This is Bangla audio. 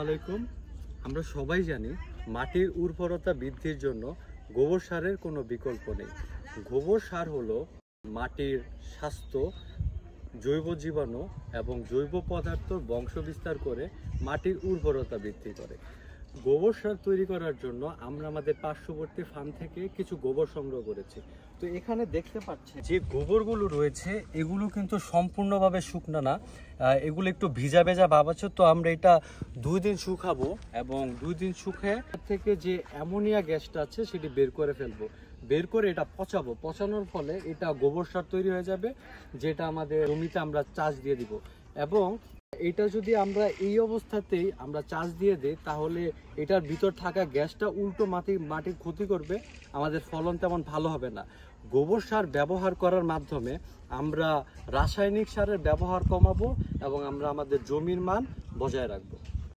আলাইকুম। আমরা সবাই জানি মাটির উর্বরতা বৃদ্ধির জন্য গোবর সারের কোনো বিকল্প নেই। গোবর সার হলো মাটির স্বাস্থ্য, জৈব জীবাণু এবং জৈব পদার্থর বংশ বিস্তার করে মাটির উর্বরতা বৃদ্ধি করে। গোবর সার তৈরি করার জন্য আমরা আমাদের পার্শ্ববর্তী ফার্ম থেকে কিছু গোবর সংগ্রহ করেছি। তো এখানে দেখতে পাচ্ছেন যে গোবরগুলো রয়েছে এগুলো কিন্তু সম্পূর্ণভাবে শুকনো না, এগুলো একটু ভিজা ভেজা ভাব আছে। তো আমরা এটা 2 দিন শুকাবো এবং 2 দিন শুকিয়ে থেকে যে অ্যামোনিয়া গ্যাসটা আছে সেটি বের করে ফেলবো। বের করে এটা পচাবো, পচানোর ফলে এটা গোবর সার তৈরি হয়ে যাবে, যেটা আমাদের জমিতে আমরা চাষ দিয়ে দিব। এবং এটা যদি আমরা এই অবস্থাতেই আমরা চাষ দিয়ে দিই তাহলে এটার ভিতর থাকা গ্যাসটা উল্টো মাটির ক্ষতি করবে, আমাদের ফলন তেমন ভালো হবে না। গোবর সার ব্যবহার করার মাধ্যমে আমরা রাসায়নিক সারের ব্যবহার কমাবো এবং আমরা আমাদের জমির মান বজায় রাখবো।